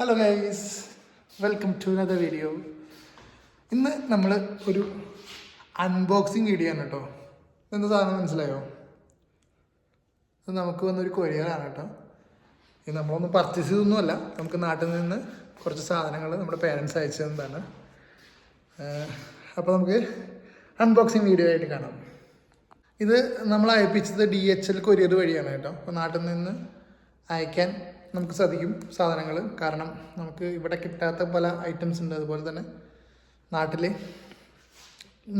Hello guys, welcome to another video. ഇന്ന് നമ്മൾ ഒരു അൺബോക്സിങ് വീഡിയോ ആണ് കേട്ടോ. എന്താ സാധനം മനസ്സിലായോ? ഇത് നമുക്ക് വന്നൊരു കൊറിയറാണ് കേട്ടോ. ഇത് നമ്മളൊന്നും പർച്ചേസ് ചെയ്തൊന്നുമല്ല, നമുക്ക് നാട്ടിൽ നിന്ന് കുറച്ച് സാധനങ്ങൾ നമ്മുടെ പേരൻസ് അയച്ചു തന്നതാണ്. അപ്പോൾ നമുക്ക് അൺബോക്സിങ് വീഡിയോ ആയിട്ട് കാണാം. ഇത് നമ്മൾ അയപ്പിച്ചത് DHL കൊറിയർ വഴിയാണ് കേട്ടോ. അപ്പോൾ നാട്ടിൽ നിന്ന് അയക്കാൻ നമുക്ക് സാധിക്കും സാധനങ്ങൾ. കാരണം നമുക്ക് ഇവിടെ കിട്ടാത്ത പല ഐറ്റംസ് ഉണ്ട്. അതുപോലെ തന്നെ നാട്ടിൽ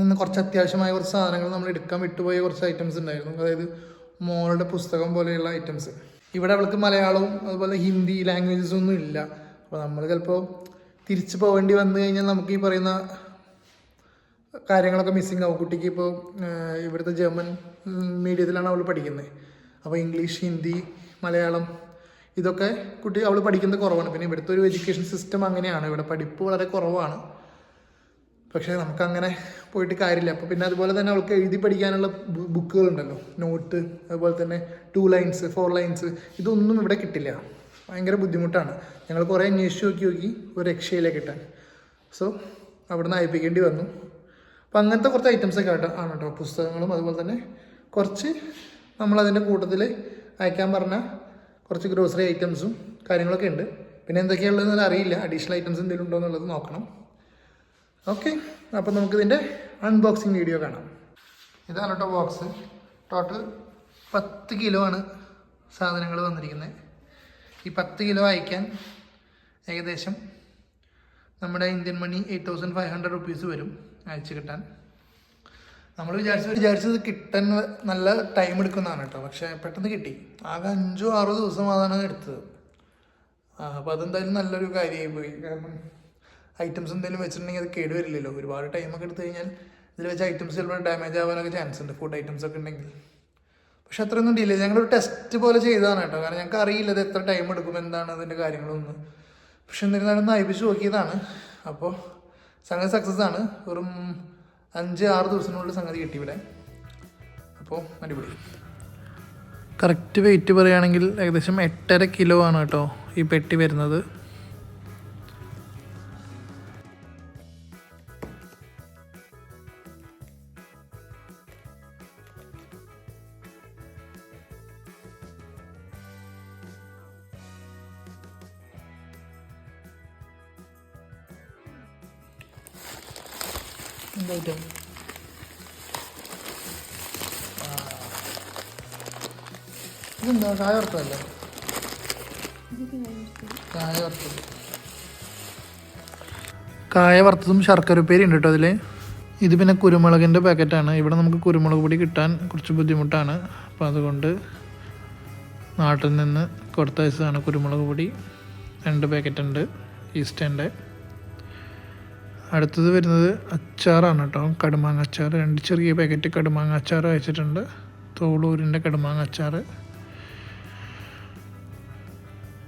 നിന്ന് കുറച്ച് അത്യാവശ്യമായ കുറച്ച് സാധനങ്ങൾ നമ്മൾ എടുക്കാൻ വിട്ടുപോയ കുറച്ച് ഐറ്റംസ് ഉണ്ടായിരുന്നു. അതായത് മോളുടെ പുസ്തകം പോലെയുള്ള ഐറ്റംസ്. ഇവിടെ അവൾക്ക് മലയാളവും അതുപോലെ ഹിന്ദി ലാംഗ്വേജസ് ഒന്നും ഇല്ല. അപ്പോൾ നമ്മൾ ചിലപ്പോൾ തിരിച്ചു പോകേണ്ടി വന്നു കഴിഞ്ഞാൽ നമുക്ക് ഈ പറയുന്ന കാര്യങ്ങളൊക്കെ മിസ്സിങ് ആവും. കുട്ടിക്ക് ഇപ്പോൾ ഇവിടുത്തെ ജർമ്മൻ മീഡിയത്തിലാണ് അവൾ പഠിക്കുന്നത്. അപ്പോൾ ഇംഗ്ലീഷ്, ഹിന്ദി, മലയാളം ഇതൊക്കെ അവൾ പഠിക്കുന്നത് കുറവാണ്. പിന്നെ ഇവിടുത്തെ ഒരു എഡ്യൂക്കേഷൻ സിസ്റ്റം അങ്ങനെയാണ്, ഇവിടെ പഠിപ്പ് വളരെ കുറവാണ്. പക്ഷേ നമുക്കങ്ങനെ പോയിട്ട് കാര്യമില്ല. അപ്പോൾ പിന്നെ അതുപോലെ തന്നെ അവൾക്ക് എഴുതി പഠിക്കാനുള്ള ബുക്കുകളുണ്ടല്ലോ, നോട്ട്, അതുപോലെ തന്നെ 2 ലൈൻസ് 4 ലൈൻസ്, ഇതൊന്നും ഇവിടെ കിട്ടില്ല. ഭയങ്കര ബുദ്ധിമുട്ടാണ്. ഞങ്ങൾ കുറേ അന്വേഷിച്ച് നോക്കി ഒരു രക്ഷയിലേക്ക് കിട്ടാൻ. സോ അവിടെ നിന്ന് അയപ്പിക്കേണ്ടി വന്നു. അപ്പോൾ അങ്ങനത്തെ കുറച്ച് ഐറ്റംസൊക്കെ ആണ് കേട്ടോ. പുസ്തകങ്ങളും അതുപോലെ തന്നെ കുറച്ച് നമ്മളതിൻ്റെ കൂട്ടത്തിൽ അയക്കാൻ പറഞ്ഞ കുറച്ച് ഗ്രോസറി ഐറ്റംസും കാര്യങ്ങളൊക്കെ ഉണ്ട്. പിന്നെ എന്തൊക്കെയുള്ളതെന്ന് അറിയില്ല, അഡീഷണൽ ഐറ്റംസ് എന്തെങ്കിലും ഉണ്ടോ എന്നുള്ളത് നോക്കണം. ഓക്കെ, അപ്പോൾ നമുക്കിതിൻ്റെ അൺബോക്സിങ് വീഡിയോ കാണാം. ഇതാണ് കേട്ടോ ബോക്സ്. ടോട്ടൽ 10 കിലോ ആണ് സാധനങ്ങൾ വന്നിരിക്കുന്നത്. ഈ 10 കിലോ അയക്കാൻ ഏകദേശം നമ്മുടെ ഇന്ത്യൻ മണി 8500 റുപ്പീസ് വരും അയച്ചു കിട്ടാൻ. നമ്മൾ വിചാരിച്ചത് കിട്ടാൻ നല്ല ടൈം എടുക്കുന്നതാണ് കേട്ടോ. പക്ഷേ പെട്ടെന്ന് കിട്ടി. ആകെ 5-6 ദിവസം അതാണ് എടുത്തത്. അപ്പോൾ അതെന്തായാലും നല്ലൊരു കാര്യമായി പോയി. കാരണം ഐറ്റംസ് എന്തെങ്കിലും വെച്ചിട്ടുണ്ടെങ്കിൽ അത് കേടുവരില്ലല്ലോ. ഒരുപാട് ടൈമൊക്കെ എടുത്തു കഴിഞ്ഞാൽ ഇതിൽ വെച്ച ഐറ്റംസ് ചിലപ്പോൾ ഡാമേജ് ആവാനൊക്കെ ചാൻസ് ഉണ്ട്, ഫുഡ് ഐറ്റംസ് ഒക്കെ ഉണ്ടെങ്കിൽ. പക്ഷെ അത്രയൊന്നും ഡിലേ, ഞങ്ങളൊരു ടെസ്റ്റ് പോലെ ചെയ്തതാണ് കേട്ടോ. കാരണം ഞങ്ങൾക്ക് അറിയില്ല ഇത് എത്ര ടൈം എടുക്കും, എന്താണ് അതിൻ്റെ കാര്യങ്ങളൊന്നും. പക്ഷെ എന്നിരുന്നാലും അയപ്പിച്ച് നോക്കിയതാണ്. അപ്പോൾ സംഗതി സക്സസ് ആണ്. വെറും 5-6 ദിവസത്തിനുള്ളിൽ സംഗതി കിട്ടി ഇവിടെ. അപ്പോൾ അടിപൊളി. കറക്റ്റ് വെയിറ്റ് പറയുകയാണെങ്കിൽ ഏകദേശം 8.5 കിലോ ആണ് കേട്ടോ ഈ പെട്ടി വരുന്നത്. എന്താ ഇതെന്താ കായ വറുത്തതല്ലേ? കായ വറുത്തതും ശർക്കര ഉപ്പേരി ഉണ്ട് കേട്ടോ അതിൽ. ഇത് പിന്നെ കുരുമുളകിൻ്റെ പാക്കറ്റാണ്. ഇവിടെ നമുക്ക് കുരുമുളക് പൊടി കിട്ടാൻ കുറച്ച് ബുദ്ധിമുട്ടാണ്. അപ്പോൾ അതുകൊണ്ട് നാട്ടിൽ നിന്ന് കൊടുത്തയച്ചതാണ് കുരുമുളക് പൊടി. 2 പാക്കറ്റ് ഉണ്ട് ഈസ്റ്റേൻ്റെ. അടുത്തത് വരുന്നത് അച്ചാറാണ് കേട്ടോ, കടുമാങ്ങ അച്ചാർ. 2 ചെറിയ പാക്കറ്റ് കടുമാങ്ങ അച്ചാർ അയച്ചിട്ടുണ്ട്. തോളൂരിൻ്റെ കടുമാങ്ങ അച്ചാർ.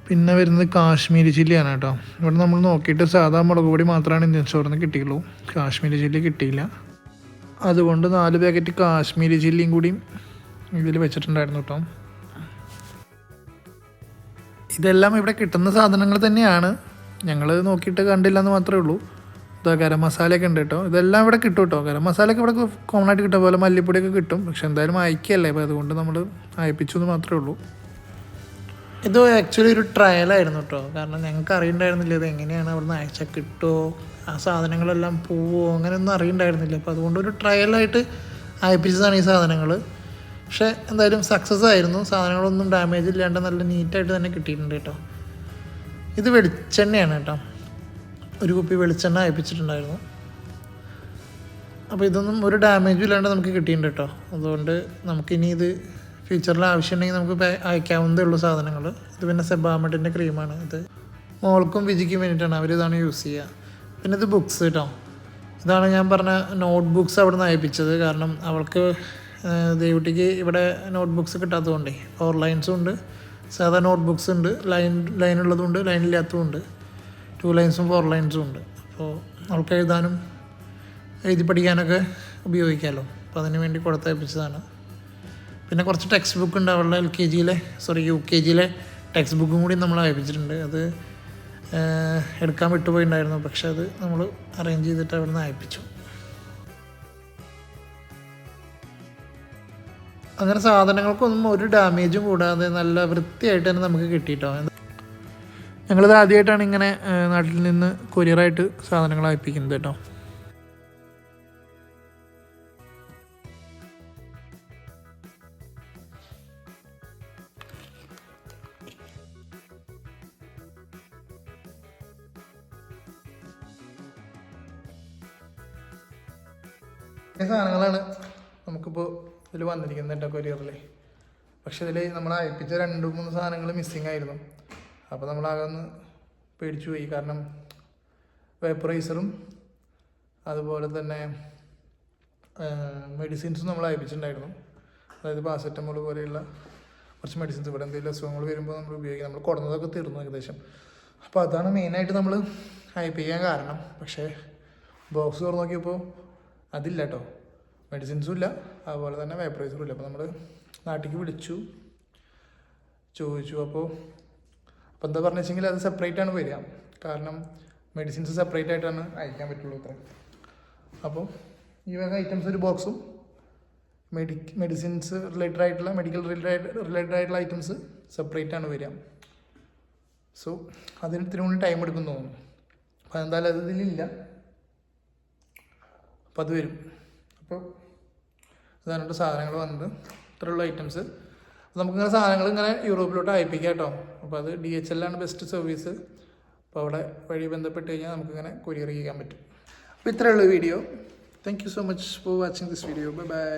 പിന്നെ വരുന്നത് കാശ്മീരി ചില്ലിയാണ് കേട്ടോ. ഇവിടെ നമ്മൾ നോക്കിയിട്ട് സാധാ മുളക് പൊടി മാത്രമാണ് ഇന്ത്യൻ സ്റ്റോറിൽ നിന്ന് കിട്ടിയുള്ളൂ, കാശ്മീരി ചില്ലി കിട്ടിയില്ല. അതുകൊണ്ട് 4 പാക്കറ്റ് കാശ്മീരി ചില്ലിയും കൂടിയും ഇതിൽ വെച്ചിട്ടുണ്ടായിരുന്നു കേട്ടോ. ഇതെല്ലാം ഇവിടെ കിട്ടുന്ന സാധനങ്ങൾ തന്നെയാണ്, ഞങ്ങൾ നോക്കിയിട്ട് കണ്ടില്ല എന്ന് മാത്രമേ ഉള്ളൂ. ഇതാ ഗരം മസാലയൊക്കെ ഉണ്ട് കേട്ടോ. ഇതെല്ലാം ഇവിടെ കിട്ടും കേട്ടോ. ഗരം മസാലയൊക്കെ ഇവിടെ കോമൺ ആയിട്ട് കിട്ടും, പോലെ മല്ലിപ്പൊടിയൊക്കെ കിട്ടും. പക്ഷെ എന്തായാലും അയക്കല്ലേ, അപ്പോൾ അതുകൊണ്ട് നമ്മൾ അയപ്പിച്ചു എന്ന് മാത്രമേ ഉള്ളൂ. ഇത് ആക്ച്വലി ഒരു ട്രയലായിരുന്നു കേട്ടോ. കാരണം ഞങ്ങൾക്ക് അറിയണ്ടായിരുന്നില്ല ഇത് എങ്ങനെയാണ് അവിടെ നിന്ന് അയച്ചാൽ കിട്ടുമോ, ആ സാധനങ്ങളെല്ലാം പോവോ, അങ്ങനെയൊന്നും അറിയണ്ടായിരുന്നില്ല. അപ്പോൾ അതുകൊണ്ട് ഒരു ട്രയലായിട്ട് അയപ്പിച്ചതാണ് ഈ സാധനങ്ങൾ. പക്ഷേ എന്തായാലും സക്സസ് ആയിരുന്നു. സാധനങ്ങളൊന്നും ഡാമേജ് ഇല്ലാണ്ട് നല്ല നീറ്റായിട്ട് തന്നെ കിട്ടിയിട്ടുണ്ട് കേട്ടോ. ഇത് വെളിച്ചെണ്ണയാണ് കേട്ടോ. ഒരു കുപ്പി വെളിച്ചെണ്ണ അയപ്പിച്ചിട്ടുണ്ടായിരുന്നു. അപ്പോൾ ഇതൊന്നും ഒരു ഡാമേജും ഇല്ലാണ്ട് നമുക്ക് കിട്ടിയിട്ടുണ്ട് കേട്ടോ. അതുകൊണ്ട് നമുക്കിനി ഇത് ഫ്യൂച്ചറിൽ ആവശ്യമുണ്ടെങ്കിൽ നമുക്ക് അയക്കാവുന്നതേ ഉള്ളൂ സാധനങ്ങൾ. ഇത് പിന്നെ സെബാമെഡിൻ്റെ ക്രീമാണ്. ഇത് മോൾക്കും വിജിക്കും വേണ്ടിയിട്ടാണ്, അവരിതാണ് യൂസ് ചെയ്യുക. പിന്നെ ഇത് ബുക്സ് കേട്ടോ. ഇതാണ് ഞാൻ പറഞ്ഞ നോട്ട് ബുക്സ് അവിടെ നിന്ന് അയപ്പിച്ചത്. കാരണം അവൾക്ക് ദേവുട്ടിക്ക് ഇവിടെ നോട്ട് ബുക്സ് കിട്ടാത്തതുകൊണ്ടേ 4 ലൈൻസും ഉണ്ട്, സാധാ നോട്ട് ബുക്സ് ഉണ്ട്, ലൈനുള്ളതും ഉണ്ട്, ലൈനില്ലാത്തതും ഉണ്ട്, 2 ലൈൻസും 4 ലൈൻസും ഉണ്ട്. അപ്പോൾ അവൾക്ക് എഴുതാനും എഴുതി പഠിക്കാനൊക്കെ ഉപയോഗിക്കാമല്ലോ. അപ്പോൾ അതിന് വേണ്ടി കൊടുത്തയപ്പിച്ചതാണ്. പിന്നെ കുറച്ച് ടെക്സ്റ്റ് ബുക്ക് ഉണ്ട് അവളുടെ UKGയിലെ ടെക്സ്റ്റ് ബുക്കും കൂടി നമ്മൾ അയപ്പിച്ചിട്ടുണ്ട്. അത് എടുക്കാൻ വിട്ടുപോയിട്ടുണ്ടായിരുന്നു. പക്ഷെ അത് നമ്മൾ അറേഞ്ച് ചെയ്തിട്ട് അവിടെ നിന്ന് അയപ്പിച്ചു. അങ്ങനെ സാധനങ്ങൾക്കൊന്നും ഒരു ഡാമേജും കൂടാതെ നല്ല വൃത്തിയായിട്ട് തന്നെ നമുക്ക് കിട്ടിയിട്ടോ. ഞങ്ങളിത് ആദ്യമായിട്ടാണ് ഇങ്ങനെ നാട്ടിൽ നിന്ന് കൊറിയറായിട്ട് സാധനങ്ങൾ അയപ്പിക്കുന്നത് കേട്ടോ. ഈ സാധനങ്ങളാണ് നമുക്കിപ്പോൾ ഇതിൽ വന്നിരിക്കുന്നത് കേട്ടോ കൊറിയറിൽ. പക്ഷെ ഇതിൽ നമ്മൾ അയപ്പിച്ച 2-3 സാധനങ്ങൾ മിസ്സിങ് ആയിരുന്നു. അപ്പോൾ നമ്മളാകെ ഒന്ന് പേടിച്ചു പോയി. കാരണം വേപ്പറൈസറും അതുപോലെ തന്നെ മെഡിസിൻസും നമ്മൾ അയപ്പിച്ചിട്ടുണ്ടായിരുന്നു. അതായത് പാരസെറ്റമോൾ പോലെയുള്ള കുറച്ച് മെഡിസിൻസ്. ഇവിടെ എന്തെങ്കിലും അസുഖങ്ങൾ വരുമ്പോൾ നമ്മൾ ഉപയോഗിക്കും. നമ്മൾ കൊടുന്നതൊക്കെ തീർന്നു ഏകദേശം. അപ്പോൾ അതാണ് മെയിനായിട്ട് നമ്മൾ അയപ്പിക്കാൻ കാരണം. പക്ഷേ ബോക്സ് തുറന്ന് നോക്കിയപ്പോൾ അതില്ല കേട്ടോ. മെഡിസിൻസും ഇല്ല, അതുപോലെ തന്നെ വേപ്പറൈസറും ഇല്ല. അപ്പോൾ നമ്മൾ നാട്ടിലേക്ക് വിളിച്ചു ചോദിച്ചു. അപ്പോൾ എന്താ പറഞ്ഞു വെച്ചെങ്കിൽ അത് സെപ്പറേറ്റ് ആണ് വരിക. കാരണം മെഡിസിൻസ് സെപ്പറേറ്റ് ആയിട്ടാണ് അയക്കാൻ പറ്റുള്ളൂ അത്ര. അപ്പോൾ ഈ വക ഐറ്റംസ് ഒരു ബോക്സും മെഡിസിൻസ് റിലേറ്റഡ് ആയിട്ടുള്ള മെഡിക്കൽ റിലേറ്റഡ് ആയിട്ടുള്ള ഐറ്റംസ് സെപ്പറേറ്റ് ആണ് വരിക. സോ അതിന് ഇത്തിരി കൂടി ടൈം എടുക്കും തോന്നുന്നു. അപ്പോൾ എന്തായാലും അത് ഇതിലില്ല. അപ്പോൾ അത് വരും. അപ്പോൾ ഇതാണ് സാധനങ്ങൾ വന്നത്. ഇത്രയുള്ള ഐറ്റംസ്. അപ്പോൾ നമുക്കിങ്ങനെ സാധനങ്ങൾ ഇങ്ങനെ യൂറോപ്പിലോട്ട് അയപ്പിക്കാം കേട്ടോ. അപ്പോൾ അത് DHL ആണ് ബെസ്റ്റ് സർവീസ്. അപ്പോൾ അവിടെ വഴി ബന്ധപ്പെട്ട് കഴിഞ്ഞാൽ നമുക്കിങ്ങനെ കൊറിയർ ചെയ്യാൻ പറ്റും. അപ്പോൾ ഇത്രയുള്ള video. Thank you so much for watching this video. Bye bye.